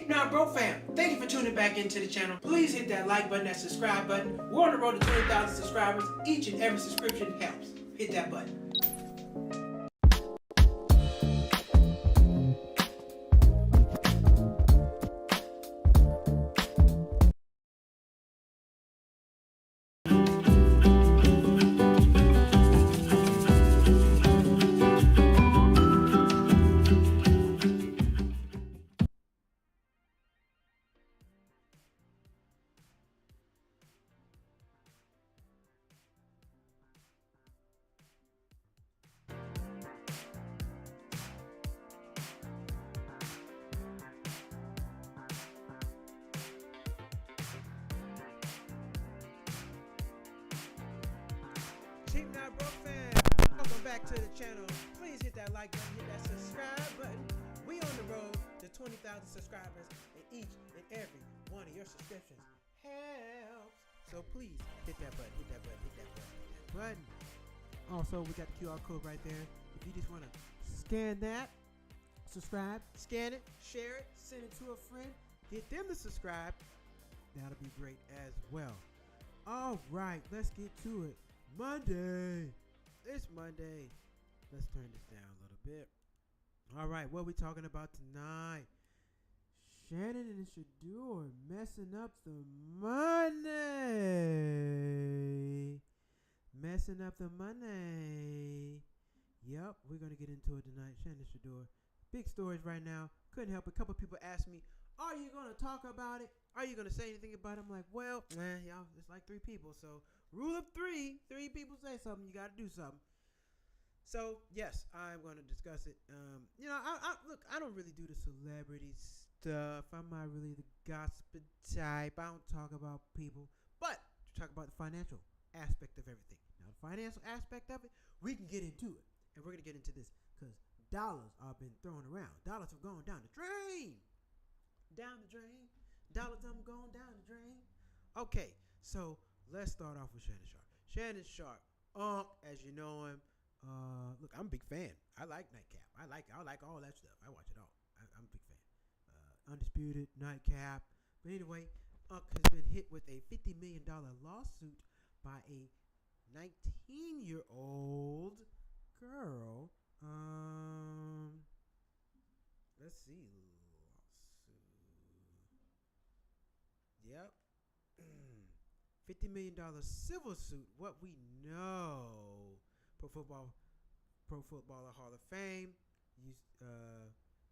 Cheap Not Broke fam, thank you for tuning back into the channel. Please hit that like button, that subscribe button. We're on the road to 20,000 subscribers. Each and every subscription helps. Hit that button. Cheap Not Broke fam, welcome back to the channel. Please hit that like button, hit that subscribe button. We on the road to 20,000 subscribers, and each and every one of your subscriptions helps. So please hit that button, hit that button, hit that button, hit that button. Also, we got the QR code right there. If you just want to scan that, subscribe, scan it, share it, send it to a friend, get them to subscribe. That'll be great as well. All right, let's get to it. Monday. It's Monday. Let's turn this down a little bit. All right, what are we talking about tonight? Shannon and Shedeur messing up the money. Messing up the money. Yep, we're going to get into it tonight. Shannon and Shedeur. Big stories right now. Couldn't help it. A couple people asked me, are you going to talk about it? Are you going to say anything about it? I'm like, well, y'all, it's like three people. So, rule of three. Three people say something. You got to do something. So, yes, I'm going to discuss it. Look, I don't really do the celebrity stuff. I'm not really the gossip type. I don't talk about people. But, to talk about the financial aspect of everything. Now, the financial aspect of it, we can get into it. And we're going to get into this because dollars are been thrown around. Dollars have gone down the drain. Down the drain. Dollars have gone down the drain. Okay, so let's start off with Shannon Sharpe. Shannon Sharpe, as you know him. Look, I'm a big fan. I like Nightcap. I like all that stuff. I watch it all. I'm a big fan. Undisputed, Nightcap. But anyway, has been hit with a $50 million lawsuit by a 19-year-old girl. Let's see. Yep. $50 million civil suit. What we know. Pro Footballer Hall of Fame.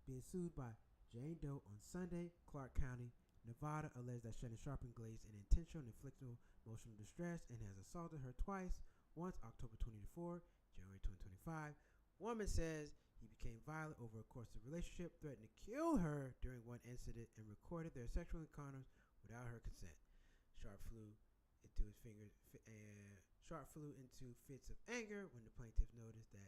Being sued by Jane Doe on Sunday. Clark County, Nevada, alleged that Shannon Sharpe engaged in intentional and inflicted emotional distress and has assaulted her twice. Once October 24, January 2025. Woman says he became violent over a course of relationship, threatened to kill her during one incident, and recorded their sexual encounters without her consent. Sharpe flew into fits of anger when the plaintiff noticed that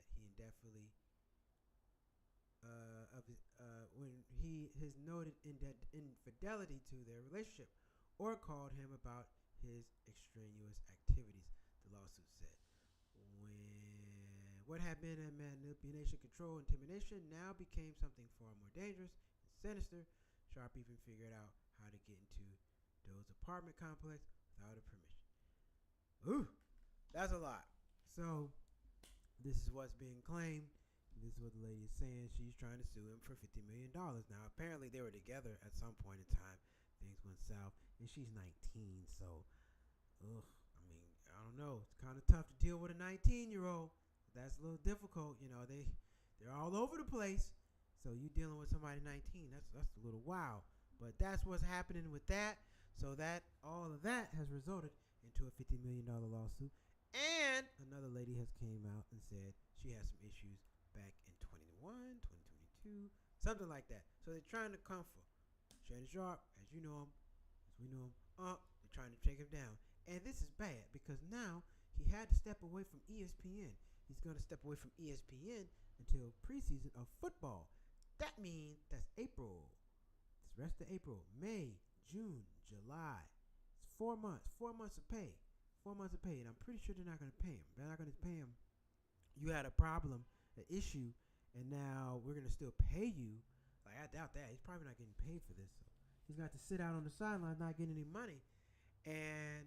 his noted infidelity to their relationship, or called him about his extraneous activities. The lawsuit said, what had been a manipulation, control, intimidation now became something far more dangerous and sinister. Sharpe even figured out how to get into Doe's apartment complex without her permission. Ooh, that's a lot. So, this is what's being claimed. This is what the lady is saying. She's trying to sue him for $50 million. Now, apparently they were together at some point in time. Things went south, and she's 19, so, I don't know. It's kind of tough to deal with a 19-year-old. That's a little difficult. You know, they're all over the place. So you dealing with somebody 19, that's a little wild. But that's what's happening with that. So that all of that has resulted into a $50 million lawsuit. And another lady has came out and said she has some issues back in 2021, 2022, something like that. So they're trying to comfort Shannon Sharpe, as you know him, as we know him. They're trying to take him down. And this is bad because now he had to step away from ESPN. He's going to step away from ESPN until preseason of football. That means that's April. It's the rest of April, May, June, July. It's 4 months. 4 months of pay. 4 months of pay. And I'm pretty sure they're not going to pay him. They're not going to pay him. You had a problem, an issue, and now we're going to still pay you. Like, I doubt that. He's probably not getting paid for this. So He's got to sit out on the sidelines, not getting any money. And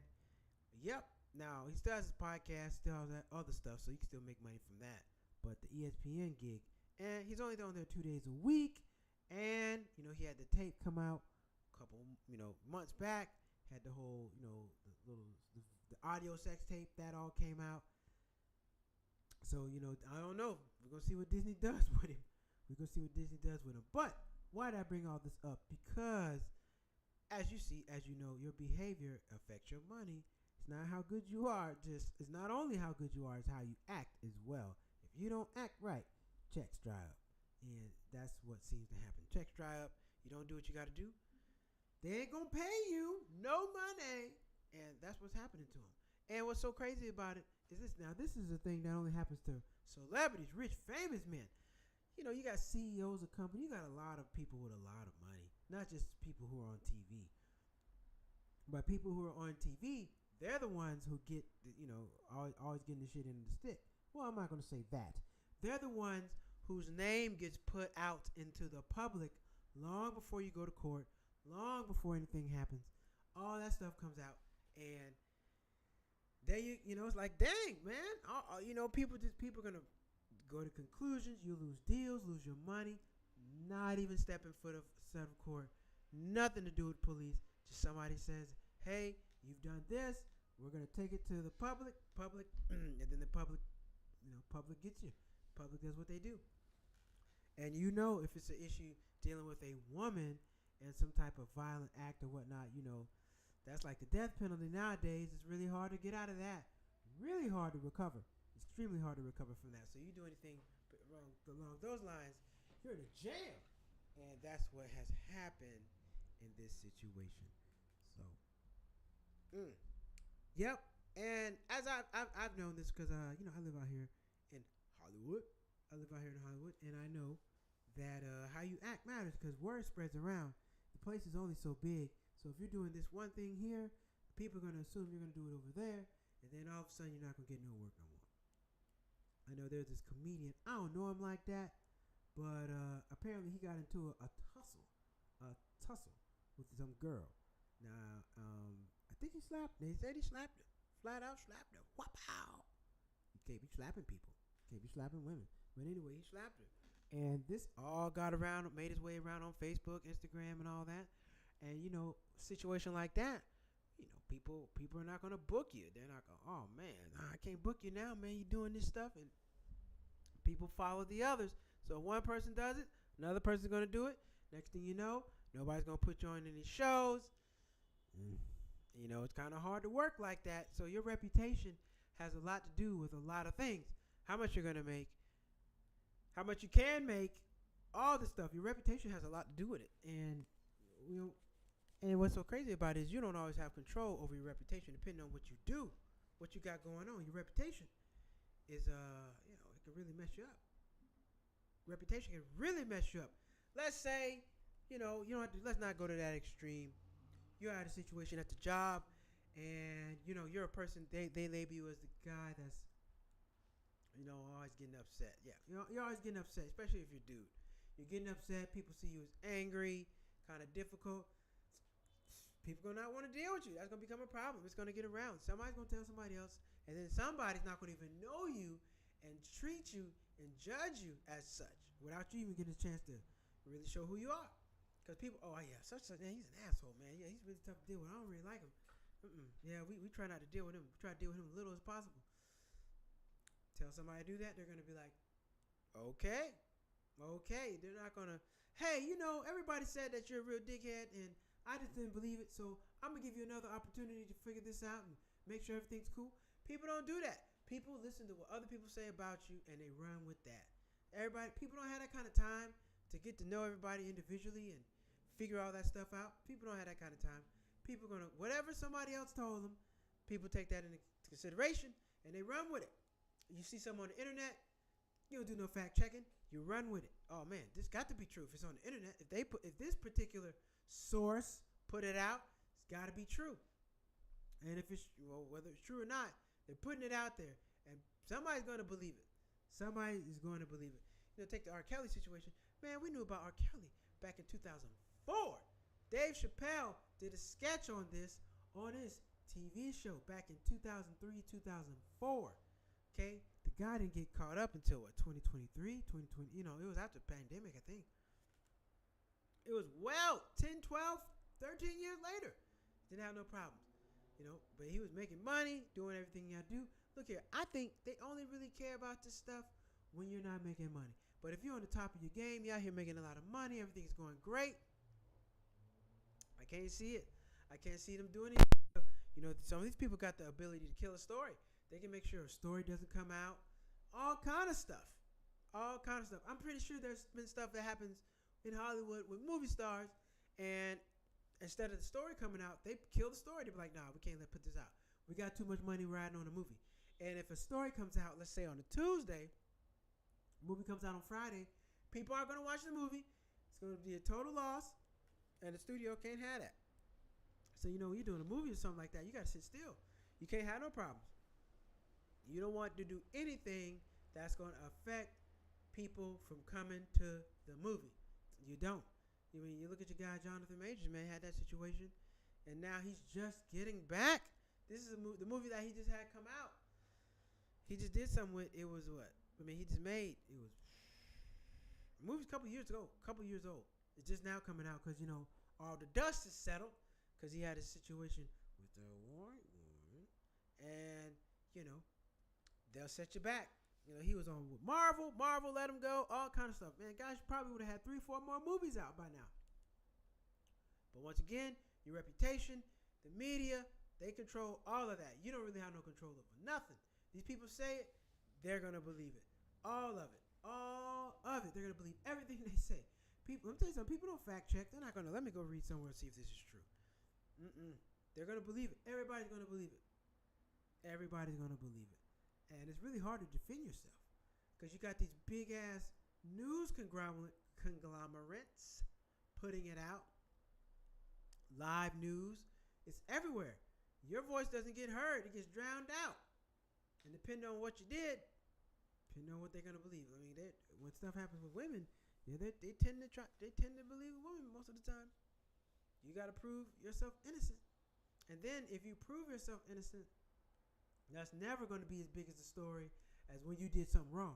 yep, now he still has his podcast, still has that other stuff, so he can still make money from that. But the ESPN gig, and he's only on there 2 days a week. And he had the tape come out a couple months back. Had the whole the audio sex tape that all came out. So I don't know. We're gonna see what Disney does with him. But why did I bring all this up? Because as you know, your behavior affects your money. It's not how good you are. It's not only how good you are, it's how you act as well. If you don't act right, checks dry up. And that's what seems to happen. Checks dry up. You don't do what you got to do. They ain't going to pay you no money. And that's what's happening to them. And what's so crazy about it is this. Now, this is a thing that only happens to celebrities, rich, famous men. You got CEOs of companies. You got a lot of people with a lot of money. Not just people who are on TV. But people who are on TV, they're the ones who get, always getting the shit in the stick. Well, I'm not going to say that. They're the ones whose name gets put out into the public long before you go to court, long before anything happens. All that stuff comes out, and there it's like, dang, man. People are gonna go to conclusions. You lose deals, lose your money, not even stepping foot of court, nothing to do with police. Just somebody says, hey, you've done this. We're gonna take it to the public, and then the public gets you. Public does what they do. And if it's an issue dealing with a woman and some type of violent act or whatnot, that's like the death penalty nowadays. It's really hard to get out of that. Really hard to recover. Extremely hard to recover from that. So you do anything wrong along those lines, you're in a jail. And that's what has happened in this situation. So, yep. And as I've known this because I live out here in Hollywood. And I know that how you act matters because word spreads around. The place is only so big. So if you're doing this one thing here, people are going to assume you're going to do it over there. And then all of a sudden, you're not going to get no work no more. I know there's this comedian. I don't know him like that. But apparently, he got into a tussle with some girl. Now, I think he slapped her. They said he slapped her. Flat out slapped her. Wow. You can't be slapping people. Can't be slapping women. But anyway, he slapped her. And this all got around, made its way around on Facebook, Instagram, and all that. And, situation like that, people are not going to book you. They're not going, oh, man, I can't book you now, man. You're doing this stuff. And people follow the others. So if one person does it, another person's going to do it. Next thing you know, nobody's going to put you on any shows. It's kind of hard to work like that. So your reputation has a lot to do with a lot of things. How much you're going to make, how much you can make, all this stuff. Your reputation has a lot to do with it. And what's so crazy about it is you don't always have control over your reputation depending on what you do, what you got going on. Your reputation is, it can really mess you up. Reputation can really mess you up. Let's say, you don't have to, let's not go to that extreme. You're at a situation at the job and, you're a person, they label you as the guy that's, always getting upset. Yeah, you're always getting upset, especially if you're a dude. You're getting upset. People see you as angry, kind of difficult. People going to not want to deal with you. That's going to become a problem. It's going to get around. Somebody's going to tell somebody else, and then somebody's not going to even know you and treat you and judge you as such without you even getting a chance to really show who you are. Because people, oh, yeah, such a man, he's an asshole, man. Yeah, he's really tough to deal with. I don't really like him. Yeah, we try not to deal with him. We try to deal with him as little as possible. Tell somebody to do that, they're going to be like, okay. They're not going to, hey, everybody said that you're a real dickhead, and I just didn't believe it, so I'm going to give you another opportunity to figure this out and make sure everything's cool. People don't do that. People listen to what other people say about you, and they run with that. People don't have that kind of time to get to know everybody individually and figure all that stuff out. People don't have that kind of time. People are going to, whatever somebody else told them, people take that into consideration, and they run with it. You see something on the internet, you don't do no fact checking. You run with it. Oh man, this got to be true. If it's on the internet, if this particular source put it out, it's got to be true. And if it's whether it's true or not, they're putting it out there, and somebody's going to believe it. Somebody is going to believe it. Take the R. Kelly situation. Man, we knew about R. Kelly back in 2004. Dave Chappelle did a sketch on this on his TV show back in 2003, 2004. Okay, the guy didn't get caught up until what, 2023, 2020. It was after the pandemic, I think. It was 10, 12, 13 years later. Didn't have no problems. But he was making money, doing everything you gotta do. Look here, I think they only really care about this stuff when you're not making money. But if you're on the top of your game, you're out here making a lot of money, everything's going great. I can't see it. I can't see them doing it. Some of these people got the ability to kill a story. They can make sure a story doesn't come out. All kind of stuff. I'm pretty sure there's been stuff that happens in Hollywood with movie stars, and instead of the story coming out, they kill the story. They be like, nah, we can't put this out. We got too much money riding on the movie. And if a story comes out, let's say on a Tuesday, movie comes out on Friday, people aren't going to watch the movie. It's going to be a total loss, and the studio can't have that. So, when you're doing a movie or something like that, you got to sit still. You can't have no problems. You don't want to do anything that's going to affect people from coming to the movie. You don't. You look at your guy, Jonathan Majors, man, had that situation, and now he's just getting back. This is the movie that he just had come out. He just did something with, it was what? He just made, it was, the movie's a couple years old. It's just now coming out because, all the dust is settled because he had a situation with the white woman, and, they'll set you back. He was on with Marvel let him go, all kind of stuff. Man, guys probably would have had 3-4 more movies out by now. But once again, your reputation, the media, they control all of that. You don't really have no control over nothing. These people say it, they're going to believe it. All of it. They're going to believe everything they say. Let me tell you something. People don't fact check. They're not going to, let me go read somewhere and see if this is true. They're going to believe it. Everybody's going to believe it. And it's really hard to defend yourself because you got these big ass news conglomerates putting it out. Live news. It's everywhere. Your voice doesn't get heard. It gets drowned out. And depending on what you did, depending on what they're going to believe. When stuff happens with women, they tend to believe women most of the time. You got to prove yourself innocent. And then if you prove yourself innocent, that's never going to be as big as the story as when you did something wrong.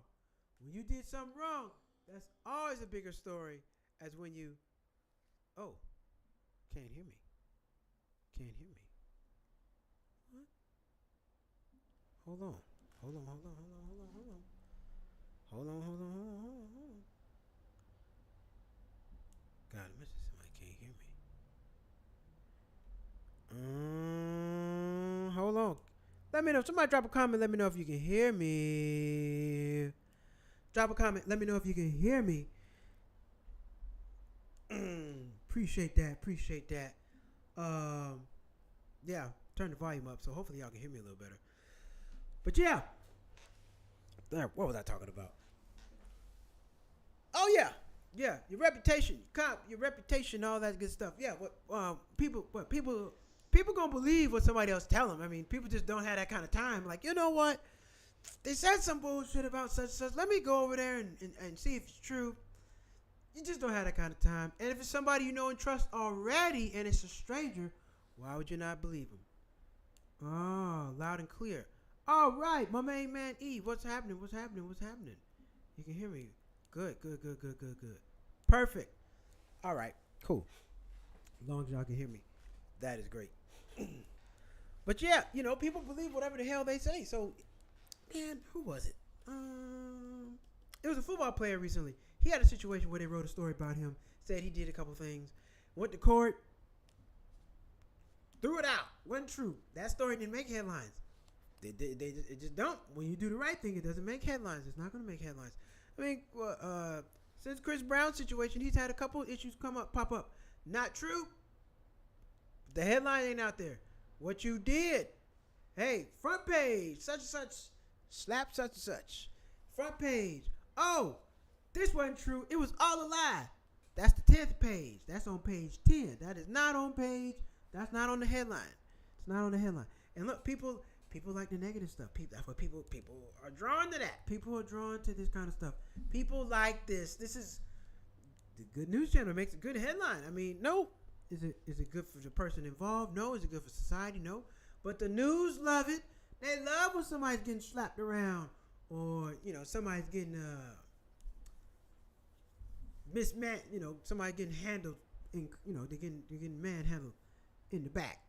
When you did something wrong, that's always a bigger story as when you, can't hear me. What? Hold on. God, a message. Somebody can't hear me. Hold on. Let me know. Somebody drop a comment. Let me know if you can hear me. Drop a comment. Let me know if you can hear me. Appreciate that. Yeah, turn the volume up so hopefully y'all can hear me a little better. But yeah. What was I talking about? Oh yeah. Yeah, your reputation, your reputation, all that good stuff. Yeah, people gonna believe what somebody else tell them. People just don't have that kind of time. Like, you know what? They said some bullshit about such and such. Let me go over there and see if it's true. You just don't have that kind of time. And if it's somebody you know and trust already and it's a stranger, why would you not believe them? Oh, loud and clear. All right, my main man E. What's happening? You can hear me. Good. Perfect. All right, cool. As long as y'all can hear me, that is great. But yeah, people believe whatever the hell they say. So, man, who was it? It was a football player recently. He had a situation where they wrote a story about him, said he did a couple things, went to court, threw it out. Wasn't true. That story didn't make headlines. It just don't. When you do the right thing, it doesn't make headlines. It's not going to make headlines. Since Chris Brown's situation, he's had a couple issues pop up. Not true. The headline ain't out there. What you did. Hey, front page, such and such, slap such and such. Front page. Oh, this wasn't true. It was all a lie. That's the 10th page. That's on page 10. That is not on page. That's not on the headline. It's not on the headline. And look, people like the negative stuff. That's what people are drawn to that. People are drawn to this kind of stuff. People like this. This is the Good News Channel makes a good headline. No, Is it good for the person involved? No. Is it good for society? No. But the news love it. They love when somebody's getting slapped around, or somebody's getting somebody getting handled. They're getting manhandled in the back.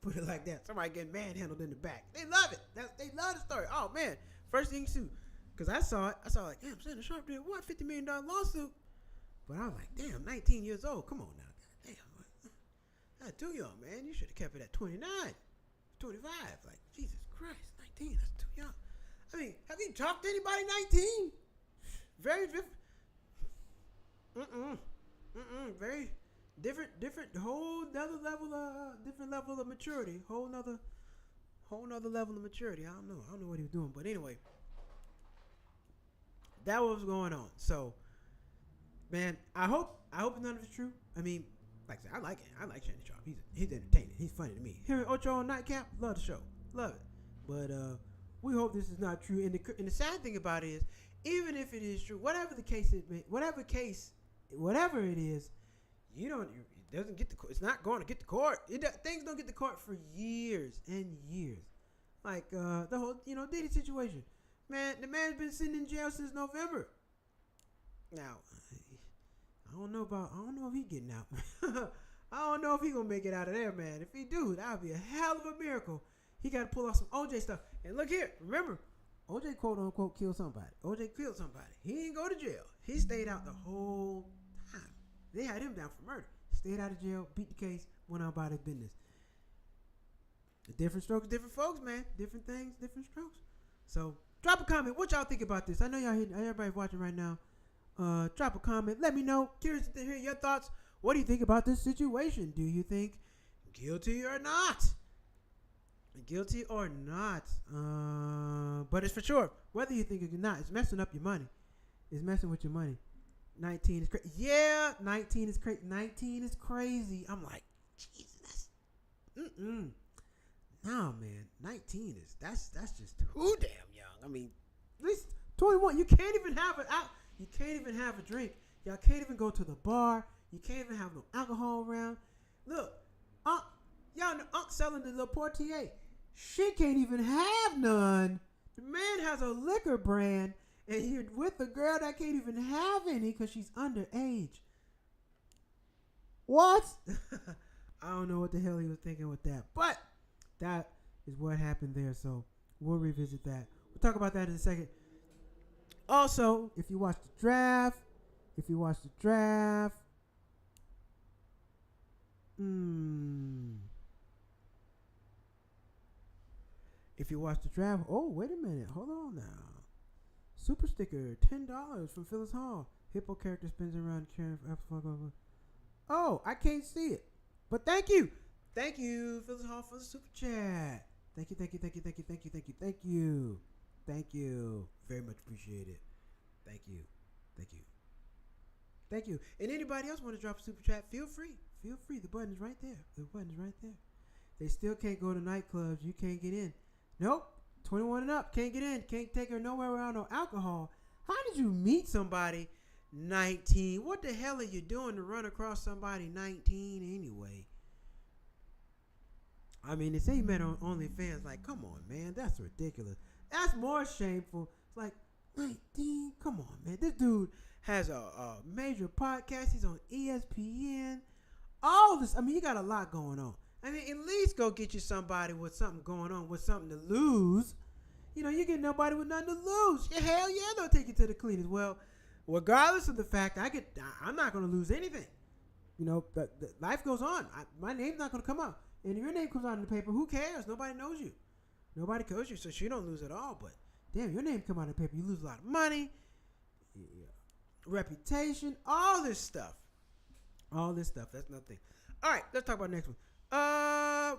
Put it like that. Somebody getting manhandled in the back. They love it. They love the story. Oh man, first thing too, because I saw like, damn, Shannon Sharpe did what, $50 million lawsuit. But I was like, damn, 19 years old. Come on now. Damn. That's too young, man. You should have kept it at 29, 25. Like, Jesus Christ, 19, that's too young. I mean, have you talked to anybody 19? Very different. Very different, whole nother level different level of maturity. Whole nother level of maturity. I don't know what he was doing. But anyway, that was going on. So, man, I hope none of it's true. I mean, like I said, I like it. I like Shannon Sharpe. He's entertaining. He's funny to me. Him and Ocho on Nightcap, love the show. Love it. But we hope this is not true. And the sad thing about it is, even if it is true, whatever it is, it doesn't get it's not going to get to court. Things don't get to court for years and years. Like the whole Diddy situation. Man, the man's been sitting in jail since November. Now, I don't know if he's getting out. I don't know if he's gonna make it out of there, man. If he do, that would be a hell of a miracle. He got to pull off some OJ stuff. And look here, remember, OJ quote unquote killed somebody. OJ killed somebody. He didn't go to jail. He stayed out the whole time. They had him down for murder. Stayed out of jail, beat the case, went on about his business. Different strokes, different folks, man. Different things, different strokes. So drop a comment. What y'all think about this? I know everybody's watching right now. Drop a comment. Let me know. Curious to hear your thoughts. What do you think about this situation? Do you think guilty or not? Guilty or not? But it's for sure. Whether you think it or not, it's messing up your money. It's messing with your money. 19 is crazy. Yeah, 19 is crazy. 19 is crazy. I'm like, Jesus. No, man. 19 is that's just too damn young. I mean, at least 21. You can't even have it out. You can't even have a drink. Y'all can't even go to the bar. You can't even have no alcohol around. Look, y'all know selling the little Portier. She can't even have none. The man has a liquor brand, and you're with a girl that can't even have any because she's underage. What? I don't know what the hell he was thinking with that, but that is what happened there. So we'll revisit that. We'll talk about that in a second. Also, if you watch the draft, if you watch the draft, oh, wait a minute. Hold on now. Super sticker, $10 from Phyllis Hall. Hippo character spins around carrying for Apple. Oh, I can't see it. But thank you. Thank you, Phyllis Hall, for the super chat. Thank you. Thank you. Very much appreciate it. Thank you. And anybody else want to drop a super chat, feel free. The button is right there. They still can't go to nightclubs. You can't get in. Nope. 21 and up. Can't get in. Can't take her nowhere without no alcohol. How did you meet somebody 19? What the hell are you doing to run across somebody 19 anyway? I mean, they say you met on OnlyFans. Like, come on, man. That's ridiculous. That's more shameful. It's like, 19? Come on, man. This dude has a major podcast. He's on ESPN. All this. I mean, you got a lot going on. I mean, at least go get you somebody with something going on, with something to lose. You get nobody with nothing to lose. Yeah, hell yeah, they'll take you to the cleaners. Well, regardless of the fact, I'm not going to lose anything. The life goes on. My name's not going to come out. And if your name comes out in the paper, who cares? Nobody knows you. Nobody knows you, so you don't lose at all. But damn, your name come out in the paper, you lose a lot of money, reputation, all this stuff. That's nothing. All right, let's talk about the next one.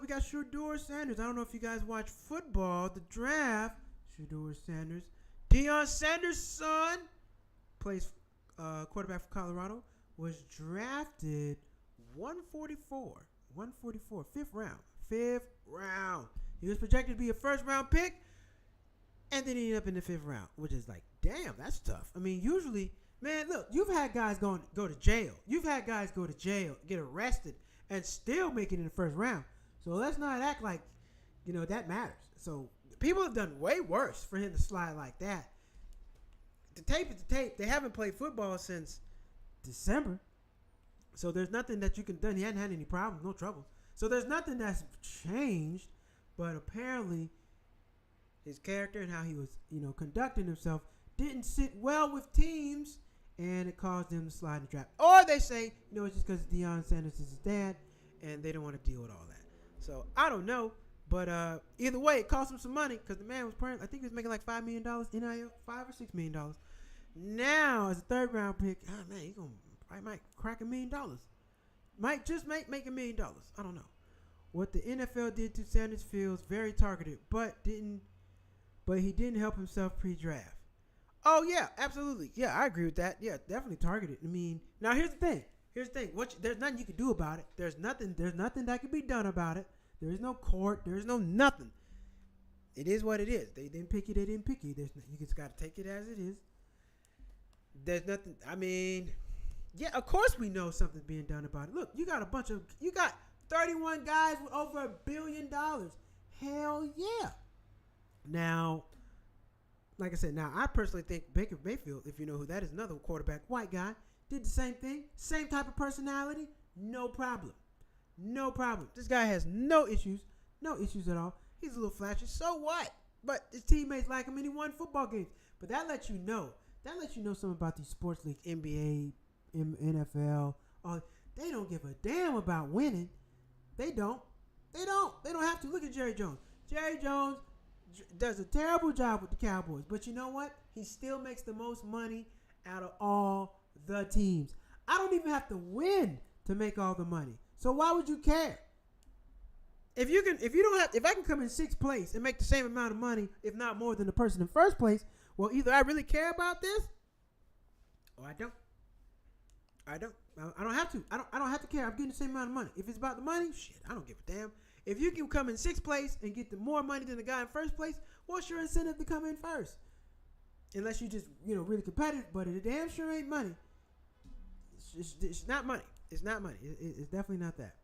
We got Shedeur Sanders. I don't know if you guys watch football. The draft. Shedeur Sanders. Deion Sanders' son plays quarterback for Colorado. Was drafted 144, fifth round. He was projected to be a first-round pick, and then he ended up in the fifth round, which is like, damn, that's tough. I mean, usually Man, look, you've had guys go to jail. You've had guys go to jail, get arrested, and still make it in the first round. So let's not act like, that matters. So people have done way worse for him to slide like that. The tape is the tape. They haven't played football since December. So there's nothing that you can do. He hadn't had any problems, no trouble. So there's nothing that's changed. But apparently his character and how he was, conducting himself didn't sit well with teams, and it caused them to slide in the draft. Or they say, it's just because Deion Sanders is his dad, and they don't want to deal with all that. So I don't know, but either way, it cost him some money because the man was playing. I think he was making like $5 million NIL, $5 or $6 million. Now as a third round pick, man, he might crack $1 million. Might just make $1 million. I don't know. What the NFL did to Sanders feels very targeted, but he didn't help himself pre-draft. Oh yeah, absolutely. Yeah, I agree with that. Yeah, definitely targeted. I mean, now here's the thing. There's nothing you can do about it. There's nothing that can be done about it. There is no court. There is no nothing. It is what it is. They didn't pick you. They didn't pick you. You just got to take it as it is. There's nothing. I mean, yeah, of course we know something's being done about it. Look, you got 31 guys with over $1 billion. Hell yeah. Now, like I said, I personally think Baker Mayfield, if you know who that is, another quarterback, white guy, did the same thing. Same type of personality. No problem. No problem. This guy has no issues. No issues at all. He's a little flashy. So what? But his teammates like him and he won football games. But that lets you know. That lets you know something about these sports leagues, NBA, NFL. They don't give a damn about winning. They don't. They don't have to. Look at Jerry Jones. Jerry Jones does a terrible job with the Cowboys. But you know what? He still makes the most money out of all the teams. I don't even have to win to make all the money. So why would you care? If I can come in sixth place and make the same amount of money, if not more than the person in first place, well, either I really care about this or I don't. I don't have to. I don't have to care. I'm getting the same amount of money. If it's about the money, shit, I don't give a damn. If you can come in sixth place and get the more money than the guy in first place, what's your incentive to come in first? Unless you just, really competitive, but it damn sure ain't money. It's not money. It's not money. It's definitely not that.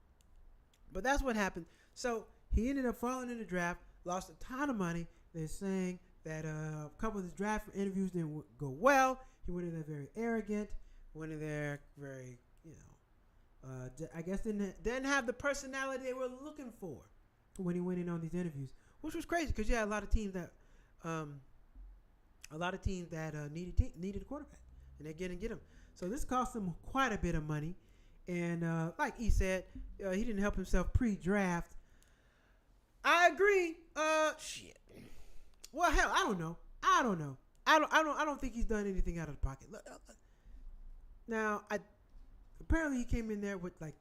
But that's what happened. So he ended up falling in the draft, lost a ton of money. They're saying that a couple of his draft interviews didn't go well. He went in there very arrogant. Went in there very, I guess didn't have the personality they were looking for when he went in on these interviews, which was crazy because a lot of teams that needed a quarterback, and they get him. So this cost him quite a bit of money, and like he said, he didn't help himself pre-draft. I agree. Shit. Well, hell, I don't know. I don't think he's done anything out of the pocket. Look. Now, apparently he came in there with like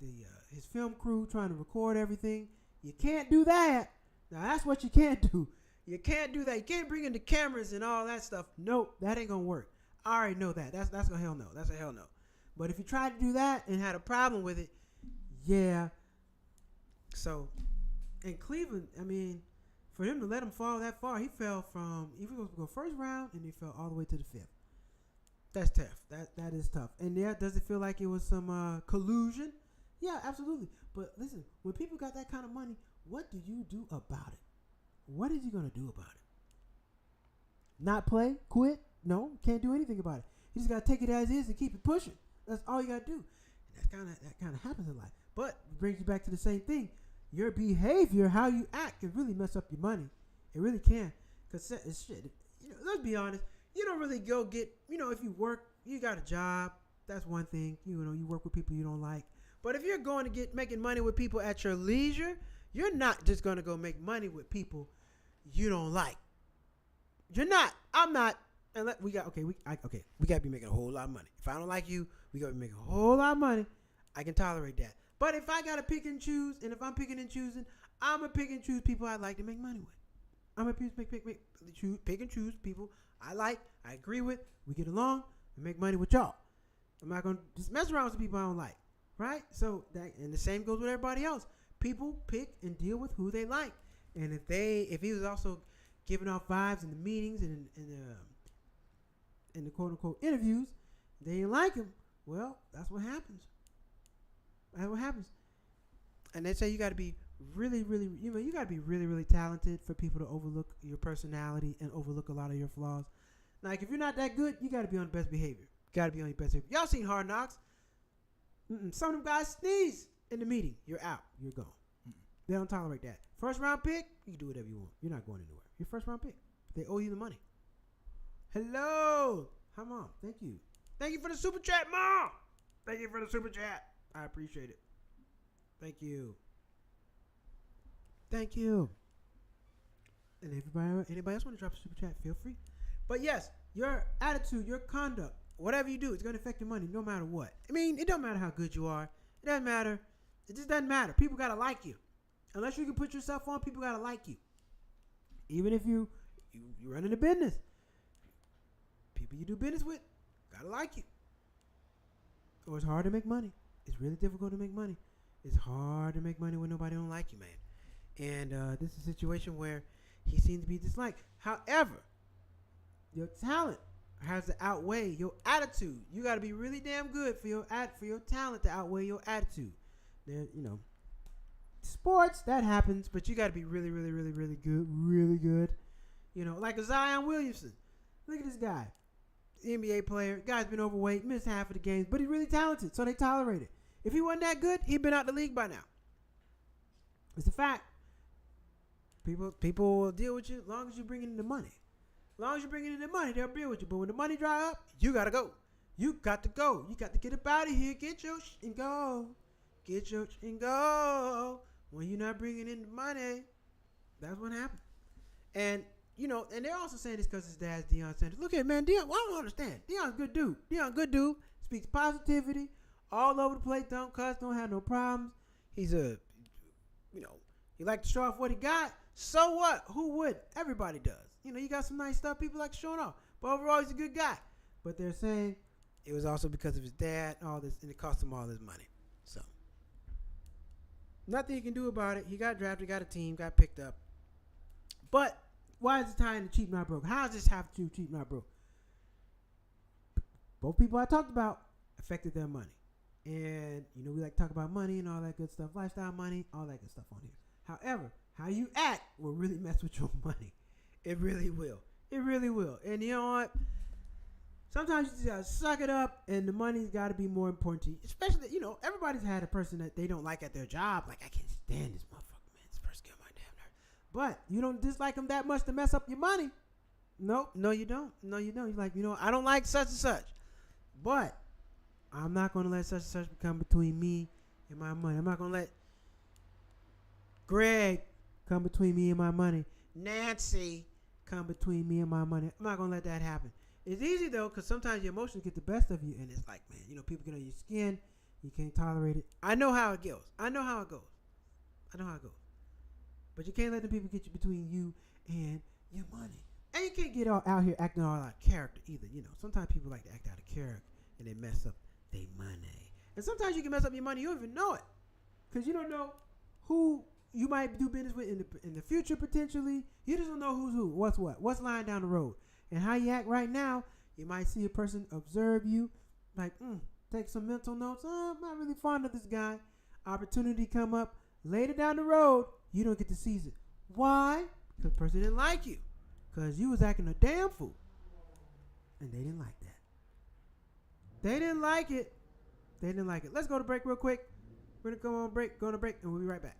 his film crew trying to record everything. You can't do that. Now that's what you can't do. You can't do that. You can't bring in the cameras and all that stuff. Nope, that ain't gonna work. I already know that. That's a hell no. That's a hell no. But if you tried to do that and had a problem with it, yeah. So, in Cleveland, I mean, for him to let him fall that far, he was supposed to go first round and he fell all the way to the fifth. That's tough. That is tough. And yeah, does it feel like it was some collusion? Yeah, absolutely. But listen, when people got that kind of money, what do you do about it? What is he gonna do about it? Not play? Quit? No, can't do anything about it. You just gotta take it as is and keep it pushing. That's all you gotta do. And that kind of happens in life. But it brings you back to the same thing. Your behavior, how you act, can really mess up your money. It really can. Cause it's shit. Let's be honest. You don't really go get, if you work, you got a job. That's one thing. You work with people you don't like. But if you're going to making money with people at your leisure, you're not just going to go make money with people you don't like. You're not. I'm not. And we got to be making a whole lot of money. If I don't like you, we got to be making a whole lot of money. I can tolerate that. But if I got to pick and choose, and if I'm picking and choosing, I'm going to pick and choose people I like to make money with. I'm going to pick and choose people I like, I agree with, we get along, and make money with y'all. I'm not going to just mess around with people I don't like, right? So, and the same goes with everybody else. People pick and deal with who they like. And if he was also giving off vibes in the meetings and in the quote-unquote interviews, They didn't like him. Well, that's what happens. That's what happens. And they say you got to be really, really, you got to be really, really talented for people to overlook your personality and overlook a lot of your flaws. Like, if you're not that good, you got to be on the best behavior. Got to be on your best behavior. Y'all seen Hard Knocks? Some of them guys sneeze in the meeting. You're out. You're gone. They don't tolerate that. First round pick, you can do whatever you want. You're not going anywhere. Your first round pick. They owe you the money. Hello. Hi, Mom. Thank you. Thank you for the super chat, Mom. Thank you for the super chat. I appreciate it. Thank you. Thank you. And anybody else want to drop a super chat, feel free. But yes, your attitude, your conduct, whatever you do, it's going to affect your money no matter what. I mean, it don't matter how good you are. It doesn't matter. It just doesn't matter. People got to like you. Unless you can put yourself on, people got to like you. Even if you running a business, people you do business with got to like you. Or it's hard to make money. It's really difficult to make money. It's hard to make money when nobody don't like you, man. And this is a situation where he seems to be disliked. However, your talent has to outweigh your attitude. You got to be really damn good for your talent to outweigh your attitude. There, sports, that happens, but you got to be really, really, really, really good, really good. Like a Zion Williamson. Look at this guy, NBA player. Guy's been overweight, missed half of the games, but he's really talented, so they tolerate it. If he wasn't that good, he'd been out the league by now. It's a fact. People will deal with you as long as you bring in the money. As long as you bring in the money, they'll deal with you. But when the money dry up, you got to go. You got to go. You got to get up out of here. Get your sh and go. Get your sh and go. When you're not bringing in the money, that's what happened. And, and they're also saying this because his dad's Deion Sanders. Look at man, Deion, I don't understand. Deion's a good dude. Deion, good dude. Speaks positivity. All over the place. Don't cuss. Don't have no problems. He's he like to show off what he got. So what? Who would? Everybody does. You got some nice stuff. People like showing off. But overall, he's a good guy. But they're saying it was also because of his dad, all this, and it cost him all this money. So, nothing he can do about it. He got drafted, got a team, got picked up. But why is it tying to cheap, not broke? How does this have to do cheap, not broke? Both people I talked about affected their money. And, we like to talk about money and all that good stuff. Lifestyle money, all that good stuff on here. However, how you act will really mess with your money. It really will. It really will. And you know what? Sometimes you just gotta suck it up, and the money's got to be more important to you. Especially, everybody's had a person that they don't like at their job. Like, I can't stand this motherfucker, man. This person get on my damn nerve. But you don't dislike them that much to mess up your money. Nope. No, you don't. No, you don't. You're like, I don't like such and such. But I'm not going to let such and such become between me and my money. I'm not going to let Greg come between me and my money. Nancy come between me and my money. I'm not going to let that happen. It's easy, though, because sometimes your emotions get the best of you, and it's like, man, people get on your skin. You can't tolerate it. I know how it goes. I know how it goes. But you can't let the people get you between you and your money. And you can't get out here acting all out of character either. Sometimes people like to act out of character, and they mess up their money. And sometimes you can mess up your money. You don't even know it, because you don't know who you might do business with in the future potentially. You just don't know who's who, what's what, what's lying down the road. And how you act right now, you might see a person observe you, like, take some mental notes. I'm not really fond of this guy. Opportunity come up later down the road, you don't get to seize it. Why? Because the person didn't like you. Because you was acting a damn fool. And they didn't like that. They didn't like it. Let's go to break real quick. We're going to go on break, and we'll be right back.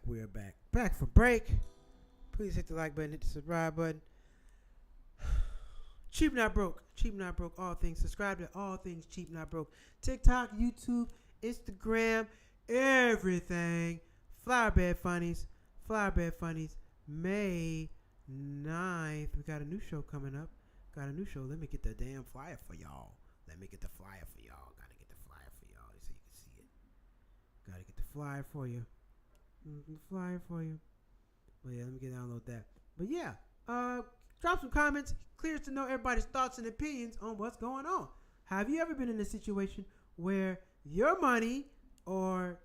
We're back. Back from break. Please hit the like button, hit the subscribe button. Cheap Not Broke. Cheap Not Broke. All things. Subscribe to All Things Cheap Not Broke. TikTok, YouTube, Instagram, everything. Flowerbed Funnies. Flowerbed Funnies. May 9th. We got a new show coming up. Let me get the damn flyer for y'all. Gotta get the flyer for y'all so you can see it. Gotta get the flyer for you. But yeah, let me download that. But yeah, drop some comments. Clear to know everybody's thoughts and opinions on what's going on. Have you ever been in a situation where your money or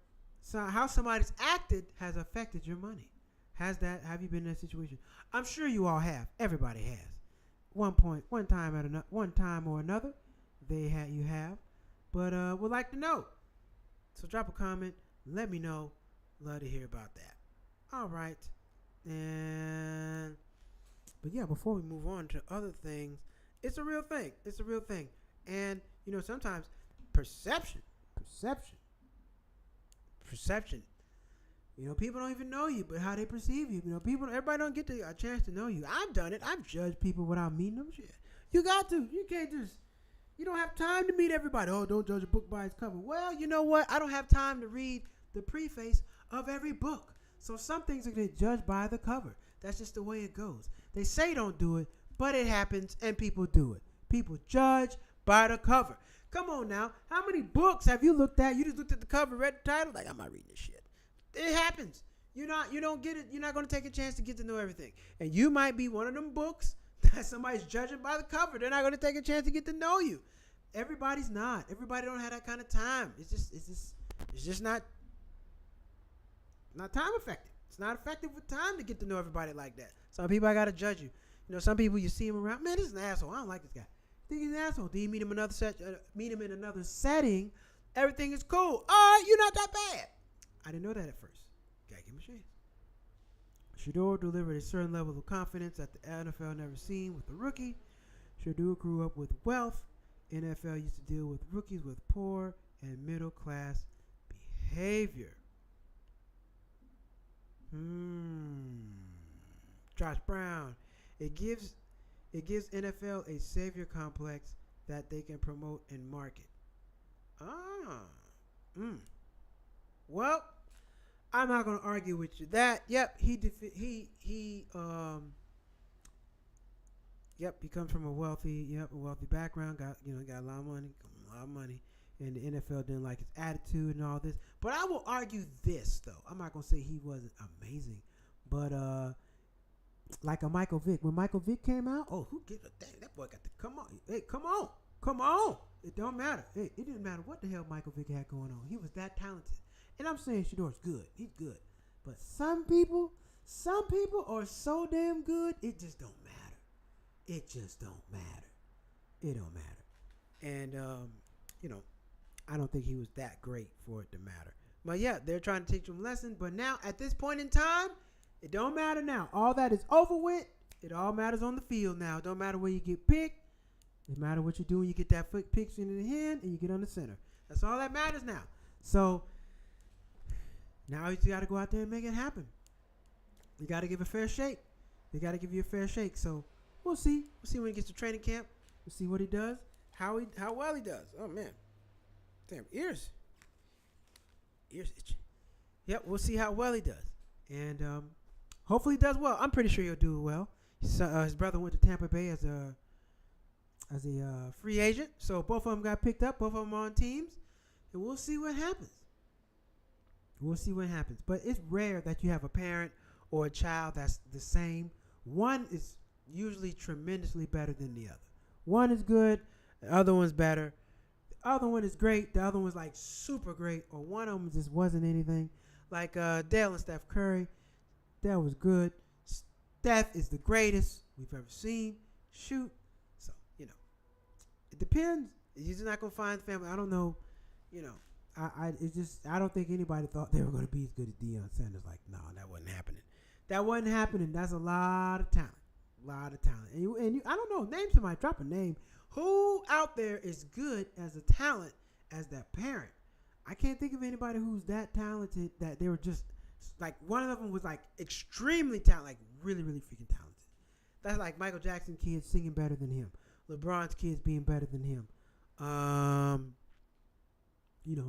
how somebody's acted has affected your money? Have you been in a situation? I'm sure you all have. Everybody has. One time or another, you have. But would like to know. So drop a comment. Let me know. Love to hear about that. All right. But yeah, before we move on to other things, it's a real thing. And, sometimes perception. People don't even know you, but how they perceive you. Everybody don't get a chance to know you. I've done it. I've judged people without meeting them. Shit. You got to. You can't you don't have time to meet everybody. Oh, don't judge a book by its cover. Well, you know what? I don't have time to read the preface of every book. So some things are going to get judged by the cover. That's just the way it goes. They say don't do it, but it happens and people do it. People judge by the cover. Come on now. How many books have you looked at? You just looked at the cover, read the title, like, I'm not reading this shit. It happens. You don't get it. You're not going to take a chance to get to know everything. And you might be one of them books that somebody's judging by the cover. They're not going to take a chance to get to know you. Everybody's not. Everybody don't have that kind of time. It's just not time effective. It's not effective with time to get to know everybody like that. Some people I got to judge you. Some people you see him around. Man, this is an asshole. I don't like this guy. I think he's an asshole. Then you meet him in another setting. Everything is cool. All right, you're not that bad. I didn't know that at first. Gotta give him a chance. Shedeur delivered a certain level of confidence that the NFL never seen with the rookie. Shedeur grew up with wealth. NFL used to deal with rookies with poor and middle class behavior. Josh Brown. It gives NFL a savior complex that they can promote and market. Well, I'm not gonna argue with you that. Yep, he comes from a wealthy background. Got a lot of money, and the NFL didn't like his attitude and all this. But I will argue this though. I'm not gonna say he wasn't amazing, but like a Michael Vick. When Michael Vick came out, who gives a dang? That boy got to come on. Hey, come on. It don't matter. Hey, it didn't matter what the hell Michael Vick had going on. He was that talented. And I'm saying Shedeur's good. He's good. But some people are so damn good, it just don't matter. It don't matter. And, I don't think he was that great for it to matter. But yeah, they're trying to teach him a lesson. But now, at this point in time, it don't matter now. All that is over with. It all matters on the field now. It don't matter where you get picked. It matters what you do when you get that pick in the hand and you get on the center. That's all that matters now. So, now you got to go out there and make it happen. You got to give a fair shake. They got to give you a fair shake. So, we'll see. We'll see when he gets to training camp. We'll see what he does. How well he does. Oh, man. Damn, ears itching. Yep, we'll see how well he does. And hopefully he does well. I'm pretty sure he'll do well. His brother went to Tampa Bay as a free agent. So both of them got picked up. Both of them are on teams. And we'll see what happens. But it's rare that you have a parent or a child that's the same. One is usually tremendously better than the other. One is good. The other one's better. The other one is great. The other one's like super great. Or one of them just wasn't anything. Like Dale and Steph Curry. Dale was good. Steph is the greatest we've ever seen. Shoot. So, it depends. You're just not going to find family. I don't know. I don't think anybody thought they were going to be as good as Deion Sanders. Like, no, that wasn't happening. That's a lot of talent. And I don't know. Name somebody. Drop a name. Who out there is good as a talent as that parent? I can't think of anybody who's that talented that they were just like one of them was like extremely talented, like really, really freaking talented. That's like Michael Jackson kids singing better than him. LeBron's kids being better than him.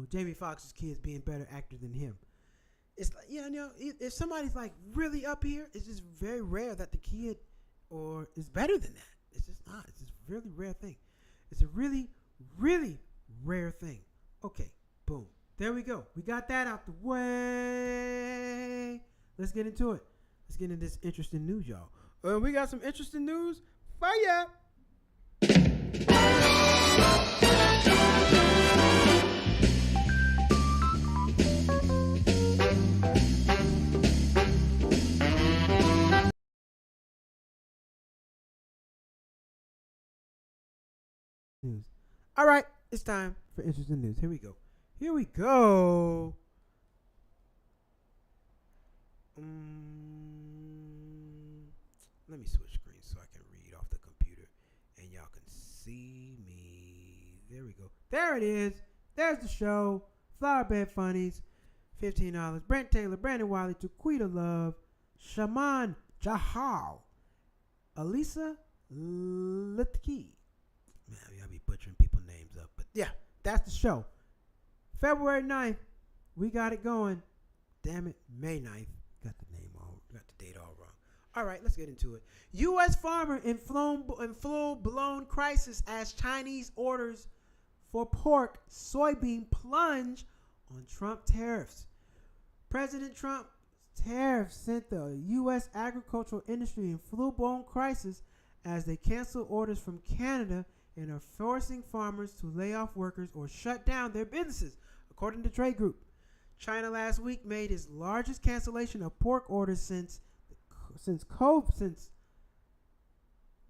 Jamie Foxx's kids being better actor than him. It's like, if somebody's like really up here, it's just very rare that the kid or is better than that. It's just not. It's just a really rare thing. It's a really, really rare thing. Okay, boom. There we go. We got that out the way. Let's get into it. Let's get into this interesting news, y'all. We got some interesting news for ya. News. All right, it's time for interesting news. Here we go. Let me switch screens so I can read off the computer and y'all can see me. There we go. There it is. There's the show. Flower Bed Funnies. $15. Brent Taylor, Brandon Wiley, Taquita Love, Shaman Jahal, Alisa Litke. Man, y'all be butchering people's names up. But yeah, that's the show. February 9th, we got it going. Damn it, May 9th. Got the date all wrong. All right, let's get into it. U.S. farmer in full-blown crisis as Chinese orders for pork, soybean plunge on Trump tariffs. President Trump's tariffs sent the U.S. agricultural industry in full-blown crisis as they cancel orders from Canada and are forcing farmers to lay off workers or shut down their businesses, according to Trade Group. China last week made its largest cancellation of pork orders since the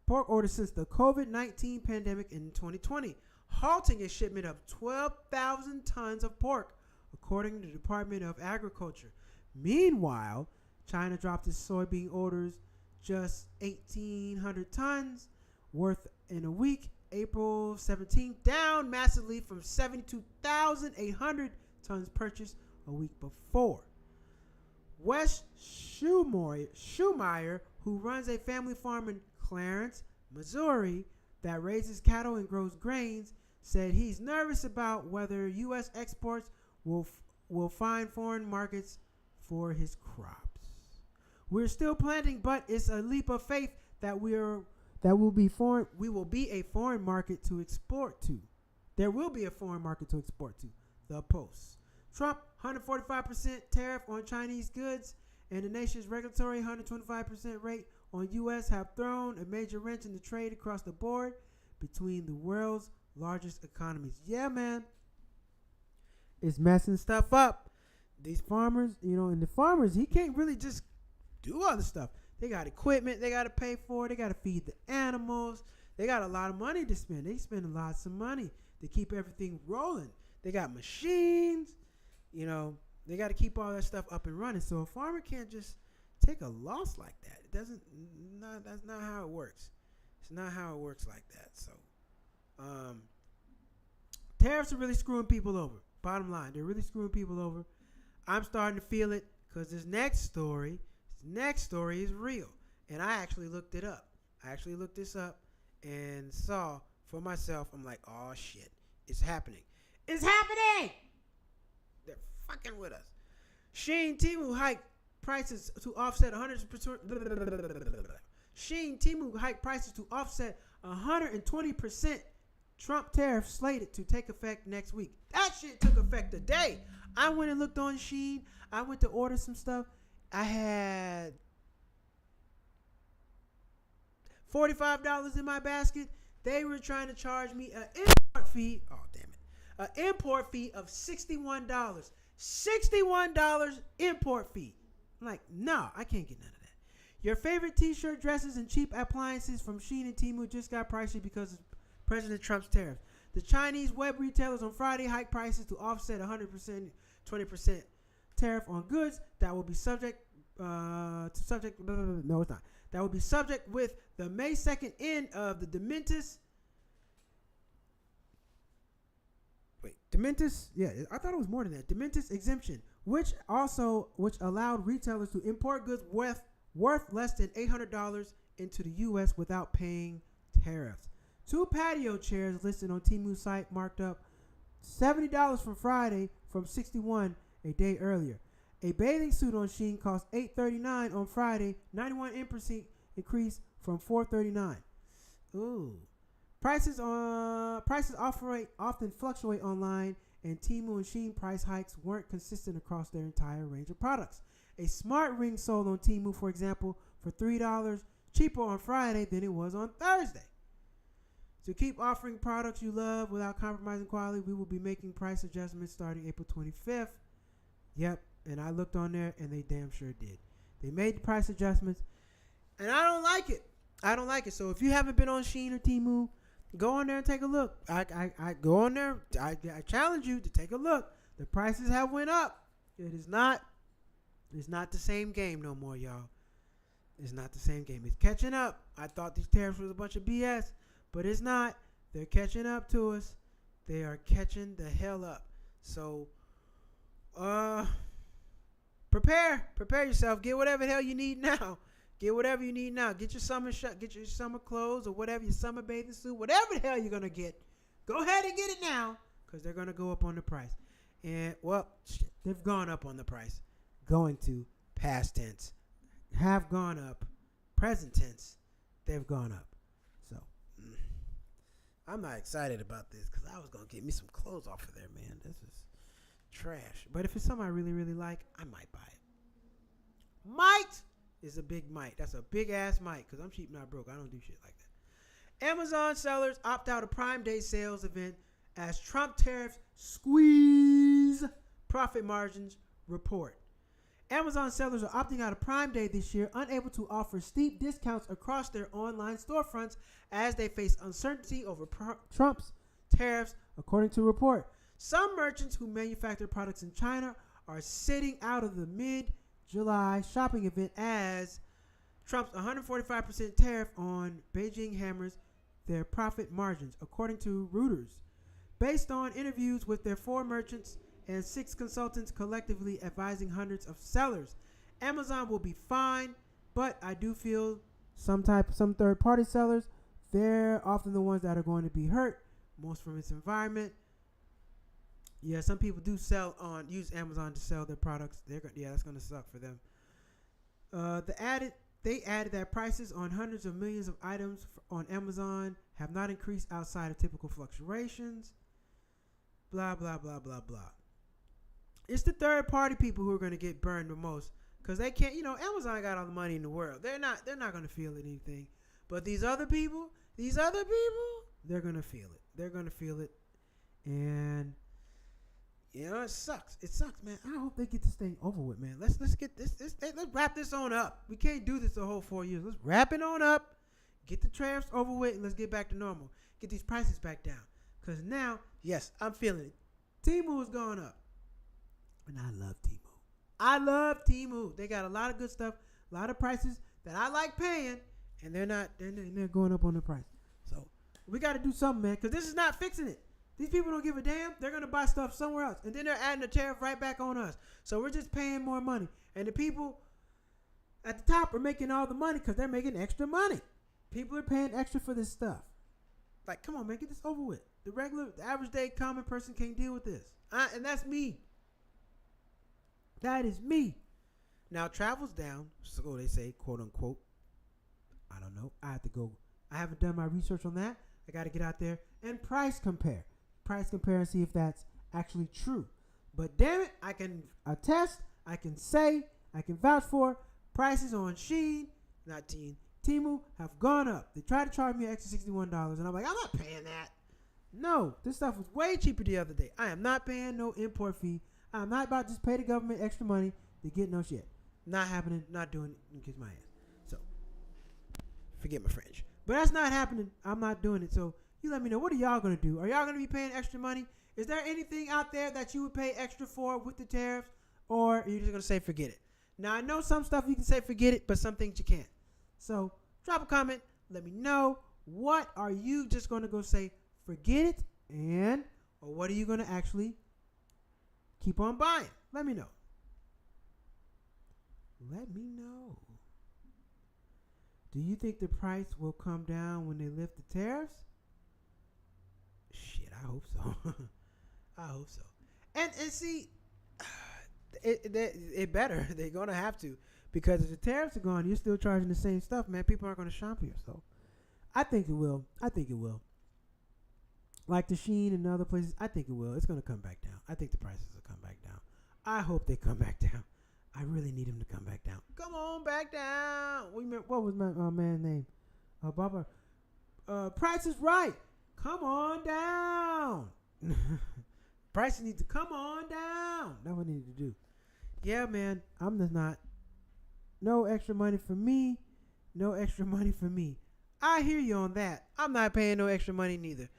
COVID-19 pandemic in 2020, halting a shipment of 12,000 tons of pork, according to the Department of Agriculture. Meanwhile, China dropped its soybean orders just 1,800 tons worth in a week, April 17th, down massively from 72,800 tons purchased a week before. Wes Schumeyer, who runs a family farm in Clarence, Missouri, that raises cattle and grows grains, said he's nervous about whether U.S. exports will find foreign markets for his crops. We're still planting, but it's a leap of faith that we will be a foreign market to export to. There will be a foreign market to export to. The Post. Trump 145% tariff on Chinese goods and the nation's regulatory 125% rate on U.S. have thrown a major wrench in the trade across the board between the world's largest economies. Yeah, man. It's messing stuff up. These farmers, and the farmers, he can't really just do other stuff. They got equipment they got to pay for. They got to feed the animals. They got a lot of money to spend. They spend lots of money to keep everything rolling. They got machines. They got to keep all that stuff up and running. So a farmer can't just take a loss like that. It doesn't. No, that's not how it works. It's not how it works like that. So, tariffs are really screwing people over. Bottom line, they're really screwing people over. I'm starting to feel it because this next story is real, and I actually looked it up. I actually looked this up and saw for myself. I'm like, oh shit, it's happening. It's happening. They're fucking with us. Shein Temu hiked prices to offset 100%. Shein Temu hiked prices to offset 120% Trump tariff slated to take effect next week. That shit took effect today. I went and looked on Shein. I went to order some stuff. I had $45 in my basket. They were trying to charge me an import fee. Oh, damn it. An import fee of $61. $61 import fee. I'm like, no, I can't get none of that. Your favorite t-shirt, dresses, and cheap appliances from Shein and Temu just got pricey because of President Trump's tariffs. The Chinese web retailers on Friday hiked prices to offset 100%, 20% tariff on goods that will be subject no, it's not. That will be subject with the May 2nd end of the Dementis. Yeah, I thought it was more than that. Dementis exemption, which allowed retailers to import goods worth less than $800 into the U.S. without paying tariffs. 2 patio chairs listed on Temu site marked up $70 from Friday from $61 a day earlier. A bathing suit on Shein cost $8.39 on Friday, 91% increase from $4.39. Ooh. Prices often fluctuate online, and Temu and Shein price hikes weren't consistent across their entire range of products. A smart ring sold on Temu, for example, for $3 cheaper on Friday than it was on Thursday. To keep offering products you love without compromising quality, we will be making price adjustments starting April 25th. Yep, and I looked on there, and they damn sure did. They made the price adjustments, and I don't like it. I don't like it. So if you haven't been on Shein or Temu, go on there and take a look. I go on there. I challenge you to take a look. The prices have went up. It's not the same game no more, y'all. It's not the same game. It's catching up. I thought these tariffs was a bunch of BS, but it's not. They're catching up to us. They are catching the hell up. So, prepare yourself. Get whatever the hell you need now. Get whatever you need now. Get your summer clothes or whatever, your summer bathing suit, whatever the hell you're gonna get. Go ahead and get it now, because they're gonna go up on the price. And they've gone up on the price. Going to past tense, have gone up. Present tense, they've gone up. So I'm not excited about this, because I was gonna get me some clothes off of there, man. This is trash. But if it's something I really, really like, I might buy it. Might is a big might. That's a big ass might, because I'm cheap, not broke. I don't do shit like that. Amazon sellers opt out of Prime Day sales event as Trump tariffs squeeze profit margins, report. Amazon sellers are opting out of Prime Day this year, unable to offer steep discounts across their online storefronts as they face uncertainty over Trump's tariffs, according to a report. Some merchants who manufacture products in China are sitting out of the mid-July shopping event as Trump's 145% tariff on Beijing hammers their profit margins, according to Reuters. Based on interviews with their 4 merchants and 6 consultants collectively advising hundreds of sellers, Amazon will be fine, but I do feel some third-party sellers, they're often the ones that are going to be hurt, most from its environment. Yeah, some people do use Amazon to sell their products. That's going to suck for them. They added that prices on hundreds of millions of items on Amazon have not increased outside of typical fluctuations. Blah, blah, blah, blah, blah. It's the third-party people who are going to get burned the most, because they can't. Amazon got all the money in the world. They're not going to feel anything. But these other people, they're going to feel it. They're going to feel it, and it sucks. It sucks, man. I hope they get this thing over with, man. Let's get this. Let's wrap this on up. We can't do this the whole 4 years. Let's wrap it on up. Get the tariffs over with, and let's get back to normal. Get these prices back down. Because now, yes, I'm feeling it. Temu has gone up. And I love Temu. They got a lot of good stuff, a lot of prices that I like paying, and they're going up on the price. So we got to do something, man, because this is not fixing it. These people don't give a damn. They're going to buy stuff somewhere else, and then they're adding the tariff right back on us. So we're just paying more money. And the people at the top are making all the money because they're making extra money. People are paying extra for this stuff. Like, come on, man, get this over with. The average day common person can't deal with this. And that's me. That is me. Now, travel's down, so they say, quote unquote. I don't know. I have to go. I haven't done my research on that. I got to get out there and price compare. And see if that's actually true. But damn it, I can attest, I can say, I can vouch for, prices on Shein, Temu have gone up. They tried to charge me an extra $61, and I'm like, I'm not paying that. No, this stuff was way cheaper the other day. I am not paying no import fee. I'm not about to just pay the government extra money to get no shit. Not happening, not doing it, kiss my ass. So, forget my French. But that's not happening. I'm not doing it. So, you let me know. What are y'all going to do? Are y'all going to be paying extra money? Is there anything out there that you would pay extra for with the tariffs? Or are you just going to say forget it? Now, I know some stuff you can say forget it, but some things you can't. So, drop a comment. Let me know. What are you just going to go say forget it? Or what are you going to actually keep on buying? Let me know. Let me know. Do you think the price will come down when they lift the tariffs? Shit, I hope so. I hope so. And see, it better. They're gonna have to, because if the tariffs are gone, you're still charging the same stuff, man. People aren't gonna shop here. So I think it will. I think it will. Like the Sheen and other places, I think it will. It's gonna come back down. I think the prices will come back down. I hope they come back down. I really need them to come back down. Come on back down. What was my man's name? Baba. Price is right. Come on down. Prices need to come on down. That's what I need to do. Yeah, man. I'm just not. No extra money for me. No extra money for me. I hear you on that. I'm not paying no extra money neither.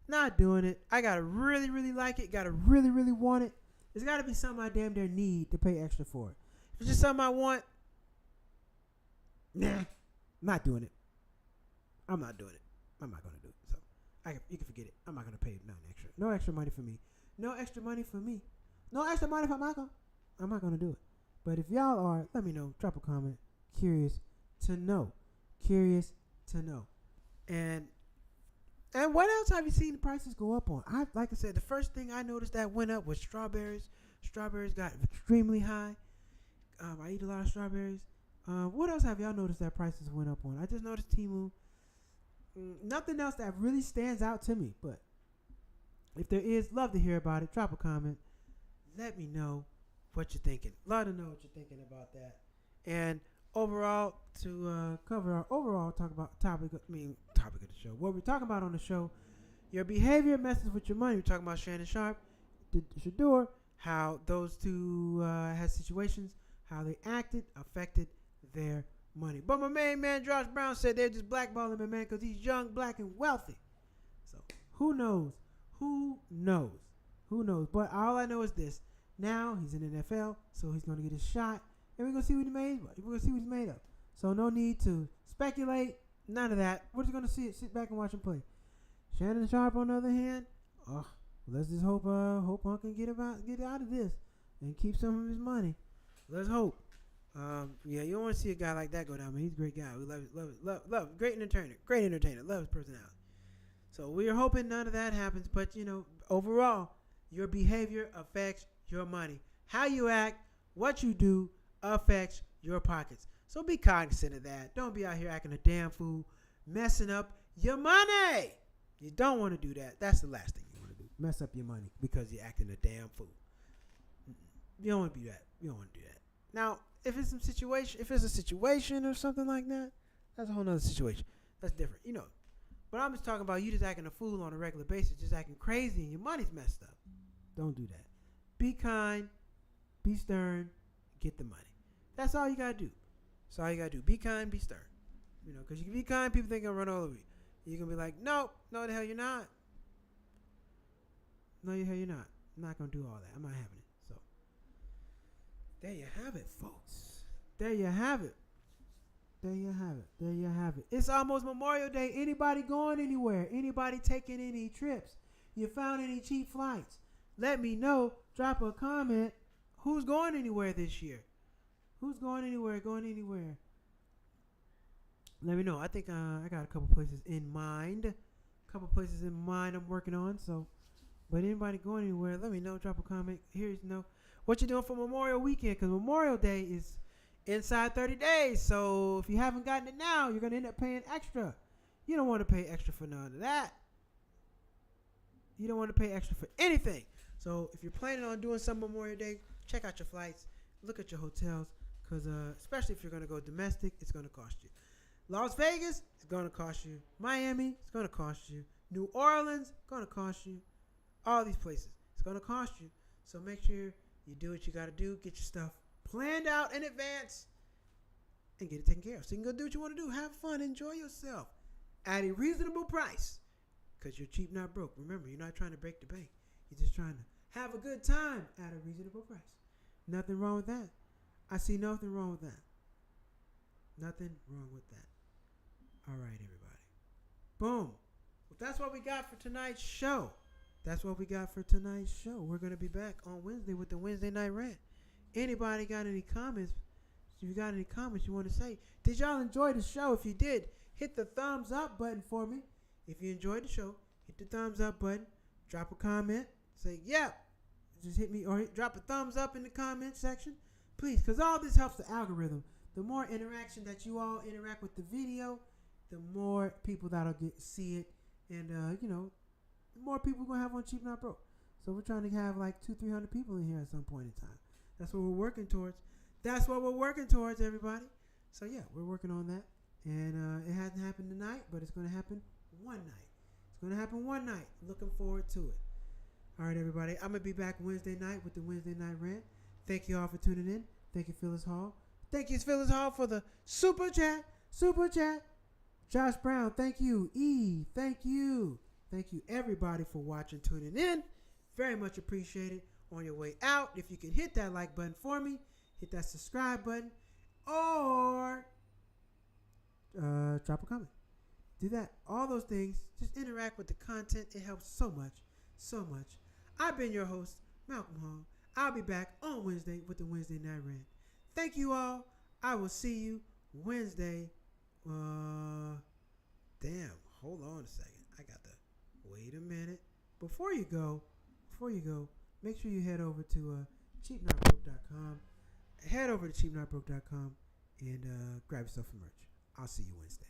Not doing it. I gotta really, really like it. Gotta really, really want it. It's gotta be something I damn near need to pay extra for. If it's just something I want, nah, not doing it. I'm not doing it. I'm not gonna do it. So you can forget it. I'm not gonna pay nothing extra. No extra money for me. No extra money for me. No extra money for Michael. I'm not gonna do it. But if y'all are, let me know. Drop a comment. Curious to know. Curious to know. And what else have you seen the prices go up on? Like I said, the first thing I noticed that went up was strawberries. Strawberries got extremely high. I eat a lot of strawberries. What else have y'all noticed that prices went up on? I just noticed Temu. Nothing else that really stands out to me. But if there is, love to hear about it. Drop a comment. Let me know what you're thinking. Love to know what you're thinking about that. And overall, to cover our overall topic of the show. What we're talking about on the show, your behavior messes with your money. We're talking about Shannon Sharpe, Shedeur, how those two had situations, how they affected their money. But my main man, Josh Brown, said they're just blackballing my man because he's young, black, and wealthy. So who knows? Who knows? Who knows? But all I know is this. Now he's in the NFL, so he's going to get his shot. And we're going to see what he's made of. So no need to speculate. None of that. We're just going to sit back and watch him play. Shannon Sharpe, on the other hand, let's just hope Punk can get out of this and keep some of his money. Let's hope. Yeah, you don't want to see a guy like that go down, man. He's a great guy. We love great entertainer. Love his personality. So we're hoping none of that happens. But, overall, your behavior affects your money. How you act, what you do, affects your pockets. So be cognizant of that. Don't be out here acting a damn fool, messing up your money. You don't want to do that. That's the last thing you want to do. Mess up your money because you're acting a damn fool. You don't want to do that. You don't want to do that. Now, if it's a situation or something like that, that's a whole nother situation. That's different, But I'm just talking about you just acting a fool on a regular basis, just acting crazy and your money's messed up. Don't do that. Be kind, be stern, get the money. That's all you got to do. That's all you got to do. Be kind, be stern. Because you can be kind, people think they'll run all over you. You're going to be like, no, the hell you're not. No, the hell you're not. I'm not going to do all that. I'm not having it. So, there you have it, folks. There you have it. There you have it. There you have it. It's almost Memorial Day. Anybody going anywhere? Anybody taking any trips? You found any cheap flights? Let me know. Drop a comment. Who's going anywhere this year? Who's going anywhere? Let me know. I think I got a couple places in mind. I'm working on. So, but anybody going anywhere, let me know. Drop a comment. Here's what you're doing for Memorial Weekend, because Memorial Day is inside 30 days. So if you haven't gotten it now, you're going to end up paying extra. You don't want to pay extra for none of that. You don't want to pay extra for anything. So if you're planning on doing some Memorial Day, check out your flights. Look at your hotels, because especially if you're going to go domestic, it's going to cost you. Las Vegas, it's going to cost you. Miami, it's going to cost you. New Orleans, it's going to cost you. All these places, it's going to cost you. So make sure you do what you got to do. Get your stuff planned out in advance and get it taken care of. So you can go do what you want to do. Have fun. Enjoy yourself at a reasonable price, because you're cheap, not broke. Remember, you're not trying to break the bank. You're just trying to have a good time at a reasonable price. Nothing wrong with that. I see nothing wrong with that. Nothing wrong with that. All right, everybody. Boom. Well, that's what we got for tonight's show. We're going to be back on Wednesday with the Wednesday Night Rant. Anybody got any comments? If you got any comments you want to say, did y'all enjoy the show? If you did, hit the thumbs up button for me. If you enjoyed the show, hit the thumbs up button. Drop a comment. Say, yep. Just hit me or drop a thumbs up in the comment section. Please, because all this helps the algorithm. The more interaction that you all interact with the video, the more people that'll see it. And, the more people we're going to have on Cheap Not Broke. So we're trying to have like 200-300 people in here at some point in time. That's what we're working towards. Everybody. So, yeah, we're working on that. And it hasn't happened tonight, but it's going to happen one night. Looking forward to it. All right, everybody. I'm going to be back Wednesday night with the Wednesday Night Rant. Thank you all for tuning in. Thank you, Phyllis Hall. Thank you, Phyllis Hall, for the super chat. Josh Brown, thank you. E, thank you. Thank you, everybody, for watching, tuning in. Very much appreciated. On your way out, if you can hit that like button for me, hit that subscribe button, or drop a comment. Do that. All those things. Just interact with the content. It helps so much. I've been your host, Malcolm Hall. I'll be back on Wednesday with the Wednesday Night Rant. Thank you all. I will see you Wednesday. Hold on a second. I got to wait a minute. Before you go, make sure you head over to cheapnotbroke.com. Head over to cheapnotbroke.com and grab yourself some merch. I'll see you Wednesday.